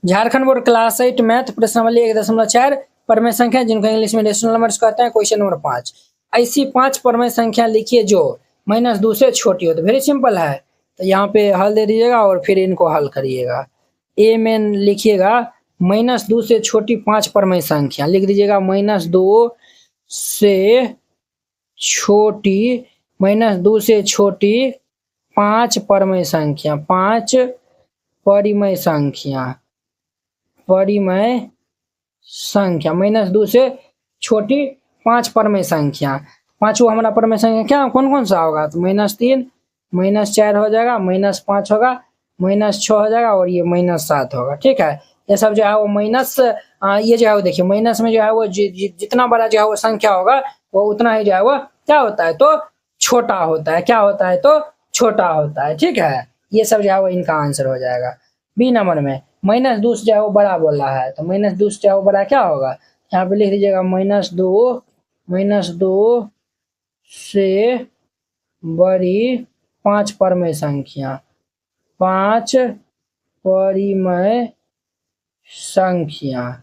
Jharkhand board class 8 math प्रश्नावली 1.4 परमेय संख्या जिनको इंग्लिश में रेशनल नंबर्स कहते हैं। क्वेश्चन नंबर 5, ऐसी 5 परमेय संख्या लिखिए जो -2 से छोटी हो। तो वेरी सिंपल है, तो यहाँ पे हल दे दीजिएगा और फिर इनको हल करिएगा। ए में लिखिएगा -2 से छोटी 5 परमेय संख्या लिख दीजिएगा। -2 से छोटी -2 से छोटी 5 परमेय संख्या, 5 परिमेय संख्या -2 से छोटी 5 परमेय संख्या। पांचवा हमारा परमेय संख्या क्या कौन कौन सा होगा? तो -3 -4 हो जाएगा, -5 होगा, -6 हो जाएगा और ये -7 होगा। ठीक है, ये सब जो है वो माइनस, ये जो है वो देखिए माइनस में जो है वो जितना बड़ा जो है वो संख्या होगा वो उतना ही जो है वो क्या होता है तो छोटा होता है। क्या होता है तो छोटा होता है। ठीक है, ये सब जो है वो इनका आंसर हो जाएगा। बी नंबर में -2 से जो है वो बड़ा बोला है, तो -2 से जो है वो बड़ा क्या होगा? यहाँ पे लिख दीजिएगा -2 से बड़ी 5 परमेय संख्या, 5 परिमेय संख्या,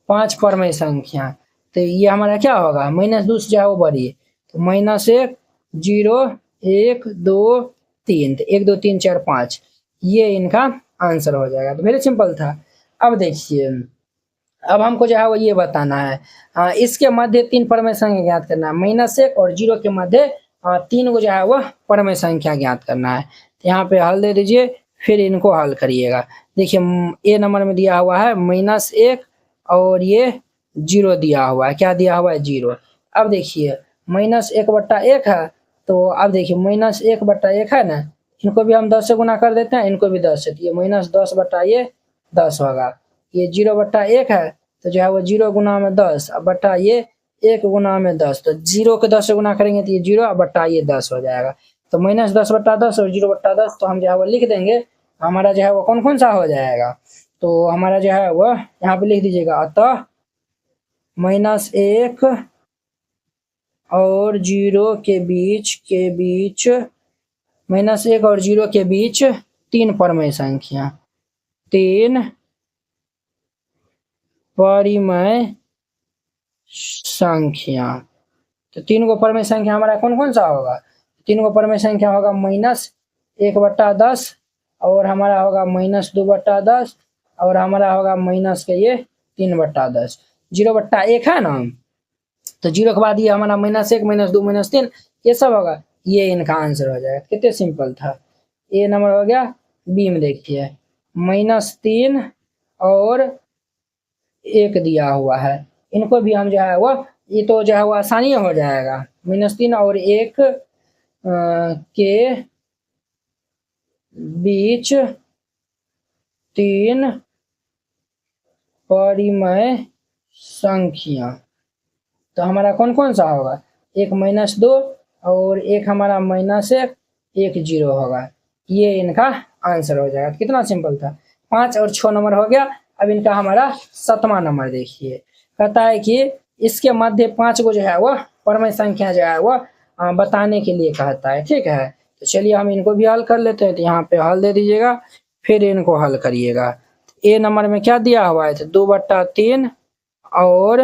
5 परमेय संख्या। तो ये हमारा क्या होगा? -2 से जो है वो बड़ी, तो -1 0 1 2 3, तो 1 2 3 4 5 ये इनका आंसर हो जाएगा। तो वेरी सिंपल था। अब देखिए, अब हमको जो है वो ये बताना है, इसके मध्य 3 परमेय संख्या ज्ञात करना है। -1 और 0 के मध्य 3 को जो है वो परमेय संख्या ज्ञात करना है। तो यहाँ पे हल दे दीजिए, फिर इनको हल करिएगा। देखिए ए नंबर में दिया हुआ है -1 और ये 0 दिया हुआ है। क्या दिया हुआ है? 0। अब देखिए -1/1 है, तो अब देखिए -1/1 है ना, इनको भी हम 10 से गुना कर देते हैं, इनको भी 10 से, ये -10/10 होगा। ये 0/1 है, तो जो है वो 0 गुना में 10 बटा ये 1 गुना में 10, तो 0 के 10 से गुना करेंगे तो ये 0 बटा ये 10 हो जाएगा। तो -10/10 और 0/10 तो हम जो है वो लिख देंगे। हमारा जो है वो कौन कौन सा हो जाएगा? तो हमारा जो है वो यहाँ पे लिख दीजिएगा, अतः -1 और 0 के बीच -1 और 0 के बीच 3 परमेय संख्या, 3 परिमेय संख्या। तो 3 को परमेय संख्या हमारा कौन कौन सा होगा? 3 को परमेय संख्या होगा -1/10 और हमारा होगा -2/10 और हमारा होगा -3/10। 0/1 है ना, तो 0 के बाद ये हमारा -1 -2 -3 ये सब होगा, ये इनका आंसर हो जाएगा। कितने सिंपल था। ए नंबर हो गया। बी में देखिए -3 और 1 दिया हुआ है, इनको भी हम जो है वो ये तो जो है वो आसानी हो जाएगा। -3 और 1 के बीच 3 परिमेय संख्या, तो हमारा कौन कौन सा होगा? एक -2 और एक हमारा -1 1 0 होगा, ये इनका आंसर हो जाएगा। कितना सिंपल था। 5 और 6 नंबर हो गया। अब इनका हमारा 7वां नंबर देखिए, कहता है कि इसके मध्य 5 को जो है वो परमेय संख्या जो है वो बताने के लिए कहता है। ठीक है, तो चलिए हम इनको भी हल कर लेते हैं। तो यहाँ पे हल दे दीजिएगा, फिर इनको हल करिएगा। ए नंबर में क्या दिया हुआ है? तो 2/3 और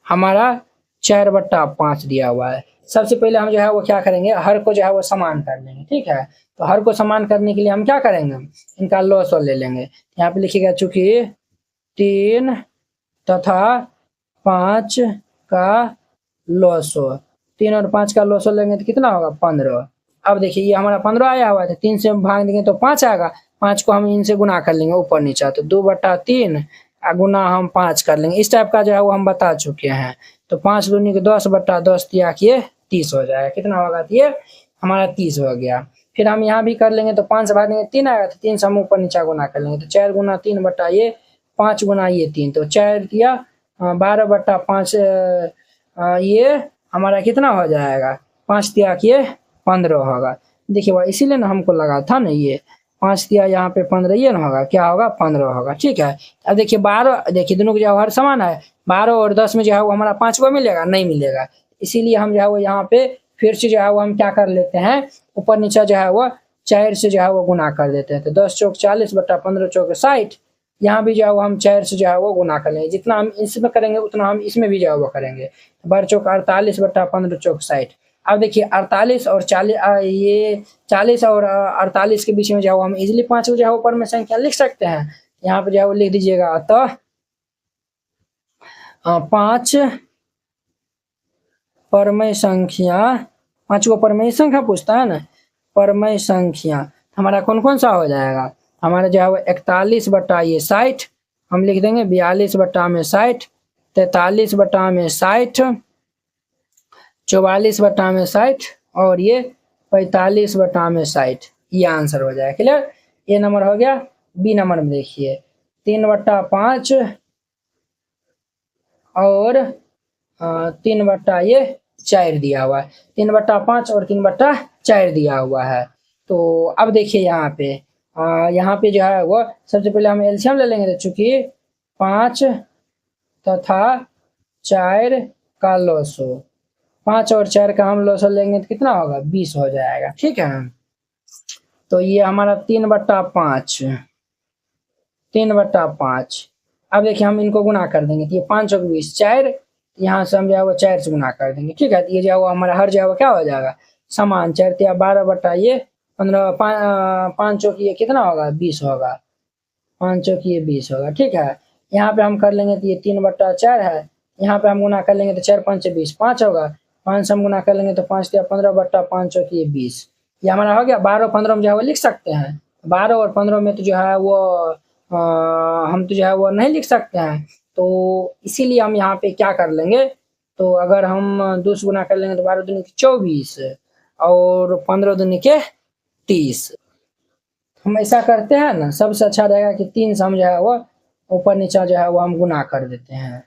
हमारा 4/5 दिया हुआ है। सबसे पहले हम जो है वो क्या करेंगे, हर को जो है वो समान कर लेंगे। ठीक है, तो हर को समान करने के लिए हम क्या करेंगे, इनका लॉसो ले लेंगे। यहाँ पे लिखिएगा, चूंकि 3 तथा 5 का लॉसो, 3 और 5 का लॉसो लेंगे तो कितना होगा? 15। अब देखिए ये हमारा 15 आया हुआ है, 3 से भाग देंगे तो 5 आएगा। 5 को हम इनसे गुना कर लेंगे ऊपर नीचे, तो 2/3 गुना हम 5 कर लेंगे। इस टाइप का जो है वो हम बता चुके हैं। तो 5 दूनी के 10/10 दिया कि ये 30 हो जाएगा। कितना होगा? तो ये हमारा 30 हो गया। फिर हम यहाँ भी कर लेंगे, तो 5 से भाग देंगे 3 आएगा, तो 3 से हम ऊपर नीचे गुना कर लेंगे, तो 4 गुना 3 बटा ये 5 गुना ये 3, तो 4 दिया 12/5, ये हमारा कितना हो जाएगा? 5 दिया कि ये 15 होगा। देखिए भाई इसीलिए ना हमको लगा था ना, ये 5 दिया यहाँ पे 15, ये ना होगा, क्या होगा? 15 होगा। ठीक है, अब देखिए 12, देखिए दोनों को जो हर समान है, 12 और 10 में जो है वो हमारा 5 को मिलेगा, नहीं मिलेगा। इसीलिए हम जो है वो यहाँ पे फिर से जो है वो हम क्या कर लेते हैं, ऊपर नीचे जो है वो 4 से जो है वो गुना कर देते हैं। तो 10 चौक 40 बटा 15 चौक 60। यहाँ भी जो है वो हम 4 से जो है वो गुना कर लेंगे। जितना हम इसमें करेंगे उतना हम इसमें भी जो है वो करेंगे। 12 चौक 48 बटा 15 चौक 60। अब देखिए 48 और 40 ये 40 और 48 के बीच में जो है हम इजीली 5 को जो है ऊपर में संख्या लिख सकते हैं। यहाँ पे जो है वो लिख दीजिएगा। अतः 5 परमेय संख्या, 5 को परमेय संख्या पूछता है ना, परमेय संख्या हमारा कौन कौन सा हो जाएगा। हमारा जो है वो 41 बटा ये 60 हम लिख देंगे, 42 बटा में 60, 43 बटा में 60, 44 बटा में 60 और ये 45 बटा में 60। ये आंसर हो जाएगा। क्लियर। ये नंबर हो गया। बी नंबर में देखिए 3 बटा 5 और 3 बटा ये 4 दिया हुआ है। 3 बटा 5 और 3 बटा 4 दिया हुआ है। तो अब देखिए यहाँ पे जो है वो सबसे पहले हम एलसीएम ले लेंगे। तो चूंकि 5 तथा 4 का लॉसो, 5 और 4 का हम लॉसो लेंगे तो कितना होगा, 20 हो जाएगा। ठीक है। तो ये हमारा 3 बटा 5, 3 बटा 5। अब देखिए हम इनको गुना कर देंगे। तो ये 5 और 20 4, यहाँ से हम जो है वो 4 से गुना कर देंगे। ठीक है। तो ये जो है वो हमारा हर जो है वो क्या हो जाएगा, समान। 4 तिया 12 बटा ये 15, 5 चौक ये कितना होगा, 20 होगा। 5 चौक ये 20 होगा। ठीक है। यहाँ पे हम कर लेंगे तो ये 3 बटा 4 है। यहाँ पे हम गुना कर लेंगे तो 4 5 20, 5 होगा। 5 से हम गुना कर लेंगे तो 5 तिया 15 बटा 5 चौक ये 20। ये हमारा हो गया। 12 15 में जो है वो लिख सकते हैं। 12 और 15 में तो जो है वो हम तो जो है वो नहीं लिख सकते हैं। तो इसीलिए हम यहाँ पे क्या कर लेंगे, तो अगर हम 2 से गुना कर लेंगे तो 12 दूनी के 24 और 15 दूनी के 30। हम ऐसा करते हैं ना, सबसे अच्छा रहेगा कि 3 से हम जो है वो ऊपर नीचा जो है वो हम गुना कर देते हैं।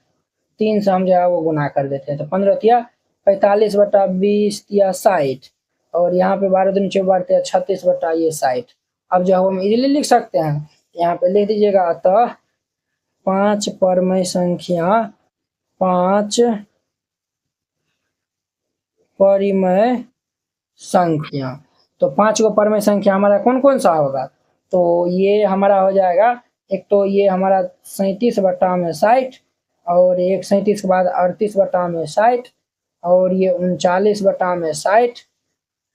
3 से हम जो है वो गुना कर देते हैं। तो 15 तिया 45 बटा 20 तिया 60 और यहाँ पे 12 दूनी 24 तिया 36 बटा ये 60। अब जो है हम इजीली लिख सकते हैं। यहाँ पे लिख दीजिएगा। अतः 5 परमेय संख्या, 5 परिमेय संख्या। तो 5 को परमेय संख्या हमारा कौन कौन सा होगा, तो ये हमारा हो जाएगा। एक तो ये हमारा 37 बटा में 60 और एक 37 के बाद 38 बटा में 60 और ये 39 बटा में 60,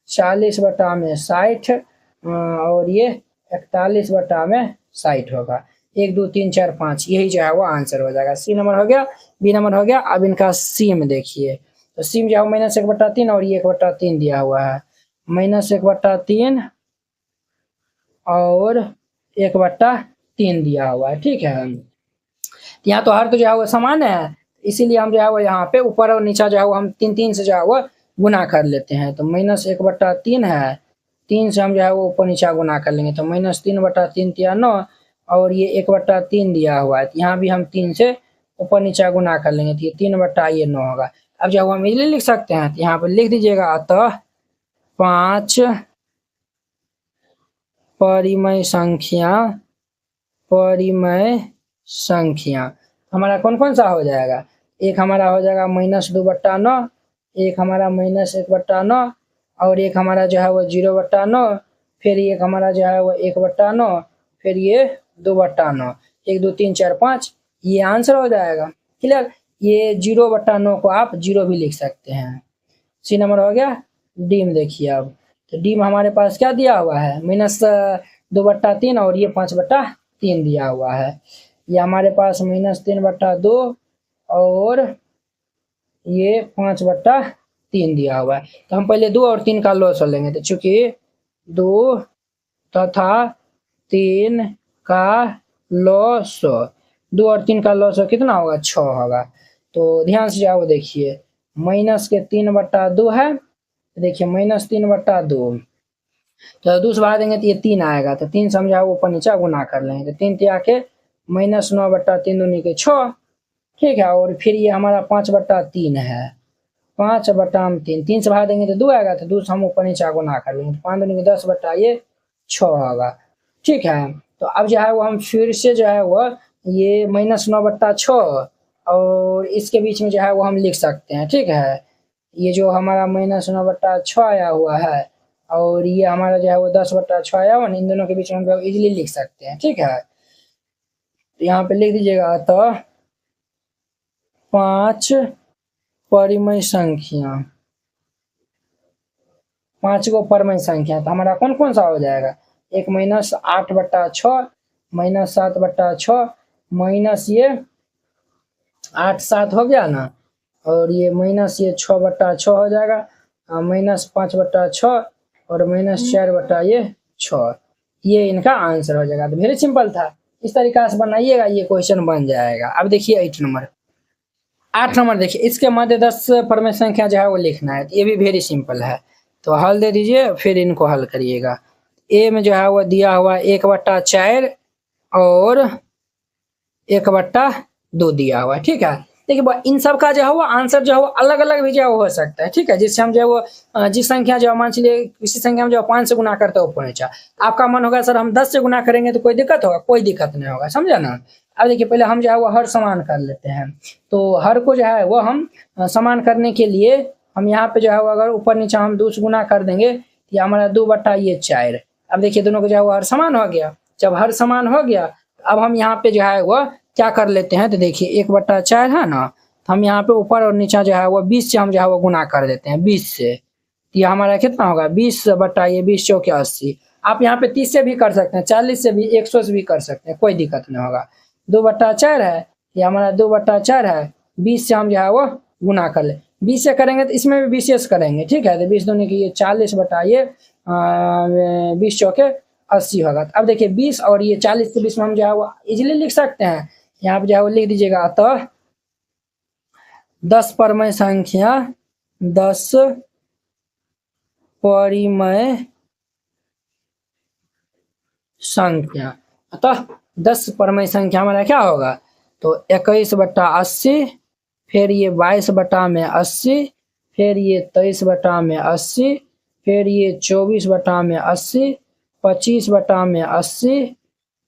40 बटा में 60 और ये 41 बटा में 60 होगा। 1 2 3 4 5 यही जो है वो आंसर हो जाएगा। सी नंबर हो गया। बी नंबर हो गया। अब इनका सी में देखिए। तो सी में जो है -1/3 और ये 1/3 दिया हुआ है। -1/3 और 1/3 दिया हुआ है। ठीक है। यहाँ तो हर तो जो है वो समान है, इसीलिए हम जो है वो यहाँ पे ऊपर और नीचा जो है वो हम 3 से जो है वो गुना कर लेते हैं। तो -1/3 है, 3 से हम जो है वो ऊपर नीचा गुना कर लेंगे। तो -3/3 तिया 9 और ये 1/3 दिया हुआ है। यहाँ भी हम 3 से ऊपर नीचा गुना कर लेंगे। तो ये 3 बटा ये 9 होगा। अब जो हम इजीली लिख सकते हैं। तो यहाँ पर लिख दीजिएगा। अतः 5 परिमेय संख्या, परिमेय संख्या हमारा कौन कौन सा हो जाएगा। एक हमारा हो जाएगा -2/9, एक हमारा -1/9 और एक हमारा जो है वो 0/9, फिर एक हमारा जो है वो 1/9, फिर ये 2/9। 1 2 3 4 5 ये आंसर हो जाएगा। क्लियर। ये 0/9 को आप 0 भी लिख सकते हैं। सी नंबर हो गया। डी में देखिए। अब तो डी में हमारे पास क्या दिया हुआ है, -2/3 और ये 5/3 दिया हुआ है। ये हमारे पास -3/2 और ये 5/3 दिया हुआ है। तो हम पहले 2 और 3 का लॉस लेंगे। तो चूंकि 2 तथा 3 का लॉस, 2 और 3 का लॉस कितना होगा, 6 होगा। तो ध्यान से जाओ देखिए। -3/2 है। देखिए -3/2 तो 2 से बढ़ा देंगे तो ये 3 आएगा। तो 3 से हम जाओ ऊपर नीचा गुना कर लेंगे। तो 3 तिया के -9/3 दूनी के 6। ठीक है। और फिर ये हमारा 5/3 है। 5/3, 3 से बढ़ा देंगे तो 2 आएगा। तो 2 से हम ऊपर नीचा गुना कर लेंगे। 5 दूनी के 10 बटा ये 6 होगा। ठीक है। तो अब जो है वो हम फिर से जो है वो ये -9/6 और इसके बीच में जो है वो हम लिख सकते हैं। ठीक है। ये जो हमारा -9/6 आया हुआ है और ये हमारा जो है वो 10/6 आया हुआ, इन दोनों के बीच में हम इजिली लिख सकते हैं। ठीक है, तो यहाँ पे लिख दीजिएगा अतः 5 परिमेय संख्या, 5 गो परमेय संख्या, तो हमारा कौन कौन सा हो जाएगा, एक -8/6 -7/6 माइनस ये 8/7 हो गया ना, और ये माइनस ये 6/6 हो जाएगा, -5/6 और -4/6, ये इनका आंसर हो जाएगा। तो वेरी सिंपल था, इस तरीका से बनाइएगा, ये क्वेश्चन बन जाएगा। अब देखिए 8 नंबर देखिए, इसके मध्य 10 परमेय संख्या जो है वो लिखना है, ये भी वेरी सिंपल है। तो हल दे दीजिए, फिर इनको हल करिएगा। ए में जो है वो दिया हुआ 1/4 और 1/2 दिया हुआ है। ठीक है, देखिए इन सब का जो है वो आंसर जो है वो अलग अलग भी जो है वो हो सकता है। ठीक है, जिससे हम जो है वो जिस संख्या जो मान चलिए किसी संख्या में जो 5 से गुना करते हो पहुंचा, आपका मन होगा सर हम 10 से गुना करेंगे तो कोई दिक्कत होगा, कोई दिक्कत नहीं होगा, समझा ना। अब देखिए पहले हम जो है वो हर समान कर लेते हैं, तो हर को जो है वो हम समान करने के लिए हम यहाँ पे जो है वो अगर ऊपर नीचे हम 2 से गुना कर देंगे तो हमारा 2/4। अब देखिए दोनों को जो है वो हर समान हो गया। जब हर समान हो गया, अब हम यहाँ पे जो है वो क्या कर लेते हैं, तो देखिए 1/4 है ना, तो हम यहाँ पे ऊपर और नीचे जो है वो 20 से हम जो है वो गुना कर देते हैं, 20 से। ये हमारा कितना होगा, 20 चौके 80। आप यहाँ पे 30 से भी कर सकते हैं, 40 से भी, 100 से भी कर सकते हैं, कोई दिक्कत नहीं होगा। 2/4 है, ये हमारा 2/4 है, 20 से हम जो है वो गुना कर ले, 20 से करेंगे तो इसमें भी 20 करेंगे। ठीक है, तो 20 दूनी की ये 40/20 चौके 80 होगा। अब देखिए 20 और ये 40 के बीच में हम जो है वो इजीली लिख सकते हैं। यहाँ पे जो है वो लिख दीजिएगा अतः 10 परमेय संख्या, 10 परिमेय संख्या, अतः 10 परमेय संख्या हमारा क्या होगा, तो 21/80, फिर ये 22/80, फिर ये 23/80, फिर ये 24/80, 25/80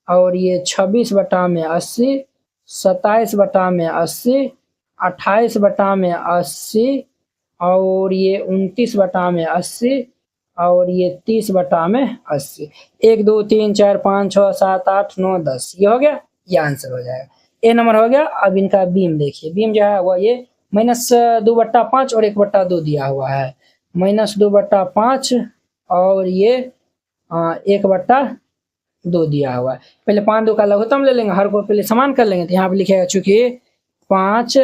और ये 26/80, 27/80, 28/80 और ये 29/80 और ये 30/80। 1 2 3 4 5 6 7 8 9 10, ये हो गया, ये आंसर हो जाएगा। ए नंबर हो गया। अब इनका बीम देखिए, बीम जो है वो ये -2/5 और 1/2 दिया हुआ है, -2/5 और ये 1/2 दिया हुआ है। पहले 5 2 का लघुत्तम ले लेंगे, हर को पहले समान कर लेंगे, तो यहाँ पे लिखेगा चूंकि 5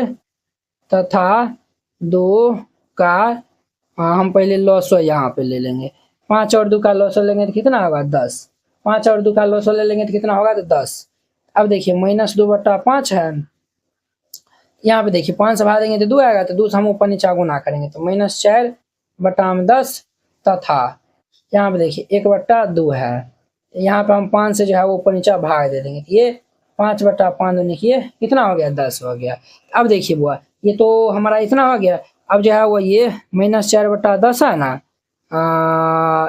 तथा 2 का हम पहले लॉसो यहाँ पे ले लेंगे, 5 और 2 का लॉसो लेंगे तो कितना होगा 10, 5 और 2 का लॉसो ले लेंगे तो कितना होगा, तो 10। अब देखिए -2/5 है, यहाँ पे देखिए 5 से भाग देंगे तो 2 आएगा, तो 2 से हम ऊपर नीचे गुना करेंगे तो -4/10 तथा यहाँ पे देखिए 1/2 है, यहाँ पे हम 5 से जो है वो ऊपर नीचे भाग दे देंगे, तो ये 5/5 देखिए कितना हो गया, 10 हो गया। अब देखिए बुआ ये तो हमारा इतना हो गया। अब जो है वो ये -4/10 है ना,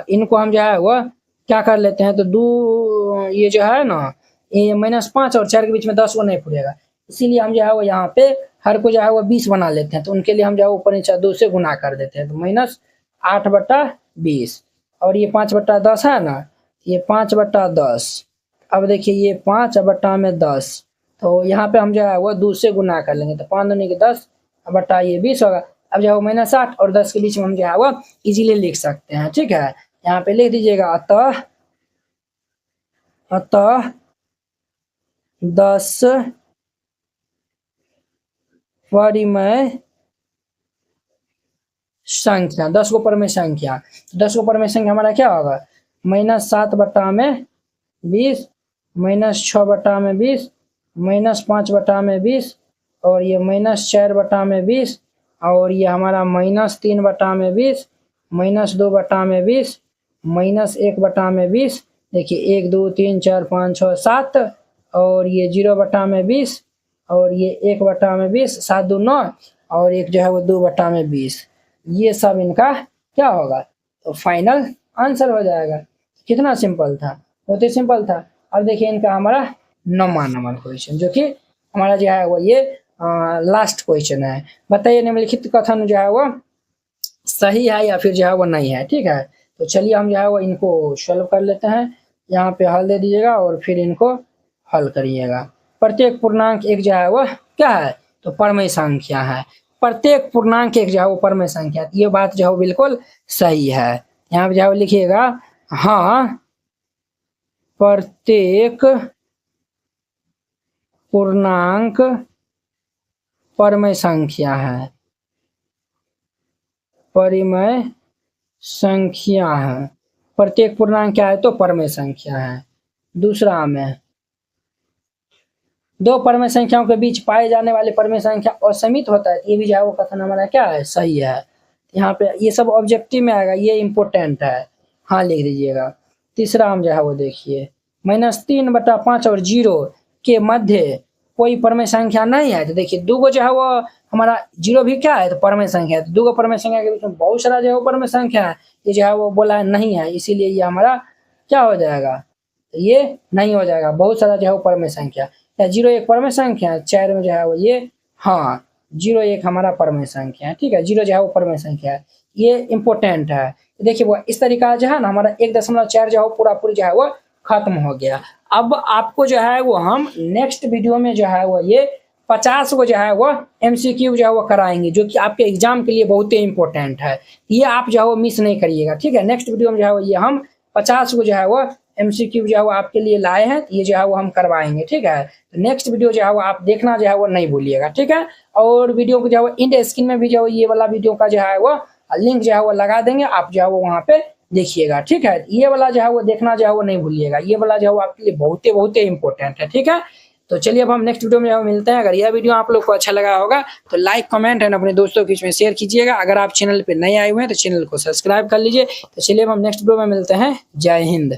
इनको हम जो है वो क्या कर लेते हैं, तो 2 ये जो है ना, ये -5 और 4 के बीच में 10 वो नहीं फूलेगा, इसीलिए हम जो है वो यहाँ पे हर को जो है वो 20 बना लेते हैं, तो उनके लिए हम जो है ऊपर नीचे 2 से गुना कर देते हैं, तो -8/20 और ये 5/10 है ना, ये 5/10। अब देखिए ये 5/10, तो यहाँ पे हम जो है वो 2 से गुना कर लेंगे, तो 5 दूनी के 10 बटा ये 20 होगा। अब जो है वो -8 और 10 के बीच में हम जो है वो इजीली लिख सकते हैं। ठीक है, यहाँ पे लिख दीजिएगा अतः 10 परिमेय संख्या, 10 को परमेय संख्या, 10 को परमेय संख्या हमारा क्या होगा, -7/20, -6/20, -5/20 और ये -4/20 और ये हमारा -3/20, -2/20, -1/20। देखिए 1 2 3 4 5 6 7 और ये 0/20 और ये 1/20, 7 2 9 और एक जो है वो 2/20। ये सब इनका क्या होगा, तो फाइनल आंसर हो जाएगा। कितना सिंपल था, बहुत ही सिंपल था। अब देखिए इनका हमारा 9वां नंबर क्वेश्चन, जो कि हमारा जो है वो ये लास्ट क्वेश्चन है। बताइए निम्नलिखित कथन जो है वो सही है या फिर जो है वो नहीं है। ठीक है, तो चलिए हम जो है वो इनको सॉल्व कर लेते हैं। यहाँ पे हल दे दीजिएगा और फिर इनको हल करिएगा। प्रत्येक पूर्णांक एक जो है वो क्या है, तो परमेय संख्या है। प्रत्येक पूर्णांक एक जो है वो परमेय संख्या, ये बात जो है बिल्कुल सही है। यहाँ पे जो है लिखिएगा, हाँ प्रत्येक पूर्णांक परमेय संख्या है, परिमेय संख्या है। प्रत्येक पूर्णांक क्या है, तो परमेय संख्या है। दूसरा में दो परमेय संख्याओं के बीच पाए जाने वाले परमेय संख्या असीमित होता है, ये भी जो है वो कथन हमारा क्या है, सही है। यहाँ पे ये सब ऑब्जेक्टिव में आएगा, ये इंपॉर्टेंट है, हाँ लिख दीजिएगा। तीसरा हम जो है वो देखिए, -3/5 और 0 के मध्य कोई परमेय संख्या नहीं है। तो देखिए दो जो है वो हमारा 0 भी क्या है, तो परमेय संख्या है। तो दो परमेय संख्या के बीच में बहुत सारा जो है वो परमेय संख्या है, ये जो है वो बोला है नहीं है, इसीलिए ये हमारा क्या हो जाएगा, ये नहीं हो जाएगा। बहुत सारा जो है वो परमेय संख्या या 0 एक परमेय संख्या है, 4 में जो है वो ये, हाँ 0 एक हमारा परमेय संख्या है, ठीक है। 0 जो है वो परमेय संख्या है, ये इंपॉर्टेंट है। देखिए वो इस तरीका जो है ना, हमारा 1.4 जो है पूरा पूरी जो है वो खत्म हो गया। अब आपको जो है वो हम नेक्स्ट वीडियो में जो है वो ये 50 को जो है वो MCQ जो है वो कराएंगे, जो कि आपके एग्जाम के लिए बहुत ही इंपॉर्टेंट है। ये आप जो है वो मिस नहीं करिएगा, ठीक है। नेक्स्ट वीडियो में जो है वो ये हम 50 को जो है वो MCQ जो है वो आपके लिए लाए हैं, ये जो है वो हम करवाएंगे, ठीक है। तो नेक्स्ट वीडियो जो है वो आप देखना जो है वो नहीं भूलिएगा, ठीक है। और वीडियो को जो है वो इंड स्क्रीन में भी जो है ये वाला वीडियो का जो है वो लिंक जो है वो लगा देंगे, आप जो है वो वहाँ पे देखिएगा, ठीक है। ये वाला जो है वो देखना जो है वो नहीं भूलिएगा, ये वाला जो है वो आपके लिए बहुत ही इंपॉर्टेंट है, ठीक है। तो चलिए अब हम नेक्स्ट वीडियो में जो मिलते हैं। अगर यह वीडियो आप लोग को अच्छा लगा होगा तो लाइक कमेंट एंड अपने दोस्तों के बीच में शेयर कीजिएगा। अगर आप चैनल पे नए आए हुए हैं तो चैनल को सब्सक्राइब कर लीजिए। तो चलिए अब हम नेक्स्ट वीडियो में मिलते हैं। जय हिंद।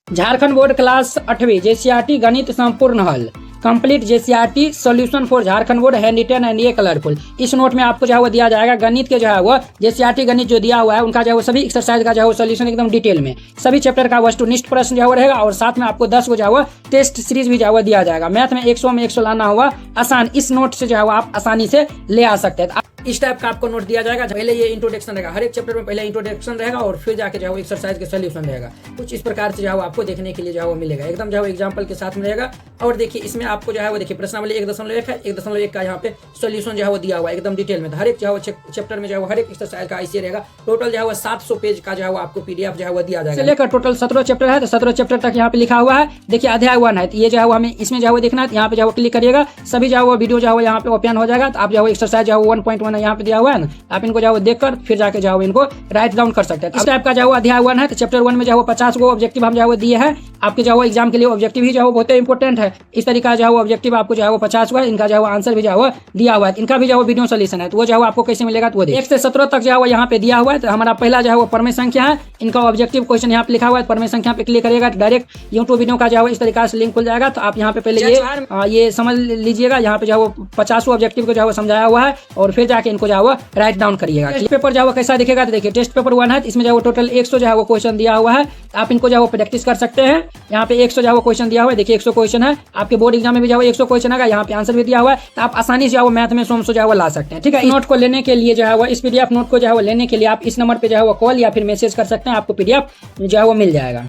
झारखंड बोर्ड क्लास 8वीं JCRT गणित संपूर्ण हल complete JCRT solution for Jharkhand board handwritten and ये कलरफुल। इस नोट में आपको जो है वो दिया जाएगा गणित के जो है वो JCRT गणित जो दिया हुआ है उनका जो है वो सभी एक्सरसाइज का जो है वो सॉल्यूशन एकदम डिटेल में, सभी चैप्टर का वस्तुनिष्ठ प्रश्न जो है वो रहेगा। और साथ में आपको 10 को जो है वो टेस्ट सीरीज भी जो है वो दिया जाएगा। मैथ में 100 में 100 लाना हुआ आसान, इस नोट से जो है वो आप आसानी से ले आ सकते हैं। इस टाइप का आपको नोट दिया जाएगा। पहले ये इंट्रोडक्शन रहेगा, हर एक चैप्टर में पहले इंट्रोडक्शन रहेगा और फिर जाके जो है एक्सरसाइज के सॉल्यूशन रहेगा। कुछ इस प्रकार से जो है आपको देखने के लिए जो है मिलेगा, एकदम जो है एग्जांपल के साथ में रहेगा। और देखिए इसमें आपको जो है वो देखिए प्रश्नावली 1.1 है, 1.1 का यहाँ पे सॉल्यूशन जो है वो दिया हुआ है एकदम डिटेल में। हर एक जो है चैप्टर में जो है हर एक एक्सरसाइज का ऐसे रहेगा। टोटल जो है 700 पेज का जो है आपको PDF जो है वो दिया जाएगा। लेकर टोटल 17 चैप्टर है, तो 17 चैप्टर तक यहाँ पे लिखा हुआ है। देखिए अध्याय 1 है, ये जो है हमें इसमें जो है देखना है, यहाँ पे जो है क्लिक करिएगा, सभी जो है वीडियो जो है यहाँ पे ओपन हो जाएगा। तो आप जो है एक्सरसाइज जो है 1.1 यहाँ पे दिया हुआ है, आप इनको जो देखकर फिर जाके जो इनको राइट डाउन कर सकते हैं। इस टाइप का जो अध्याय 1 है, तो चैप्टर 1 में जो 50 को ऑब्जेक्टिव हम जो दिए हैं आपके जो एग्जाम के लिए। ऑब्जेक्टिव ही जो है बहुत इंपॉर्टेंट है। इस तरीका जो है ऑब्जेक्टिव आपको जो है 50 हुआ है, इनका जो आंसर भी जो है दिया हुआ है, इनका भी जो वीडियो सोल्यूशन है। तो वो जो है आपको कैसे मिलेगा, तो वो 1 से 17 तक जो है यहाँ पे दिया हुआ है। तो हमारा पहला जो है वो परमेय संख्या है, इनका ऑब्जेक्टिव क्वेश्चन यहाँ पे लिखा हुआ है। परमेय संख्या पे क्लिक करिएगा तो डायरेक्ट यूट्यूब वीडियो का जो है इस तरीका से लिंक खुल जाएगा। तो आप यहाँ पे पहले ये समझ लीजिएगा, यहाँ पे जो है 50 ऑब्जेक्टिव को जो है समझाया हुआ है और फिर जाके इनको जो है राइट डाउन करिएगा। टेस्ट पेपर जो है कैसा दिखेगा, तो देखिए टेस्ट पेपर 1 है, इसमें जो है टोटल 100 जो है वो क्वेश्चन दिया हुआ है। आप इनको जो है प्रैक्टिस कर सकते हैं। यहाँ पे 100 जो है वो क्वेश्चन दिया हुआ है, देखिए 100 क्वेश्चन है। आपके बोर्ड एग्जाम में भी जो है 100 क्वेश्चन आएगा, यहाँ पे आंसर भी दिया हुआ है। तो आप आसानी से जो है मैथ में 100 जो है ला सकते हैं, ठीक है। नोट को लेने के लिए जो है वो इस PDF नोट को जो है लेने के लिए आप इस नंबर पे जो है वो कॉल या फिर मैसेज कर सकते हैं, आपको PDF जो है वो मिल जाएगा।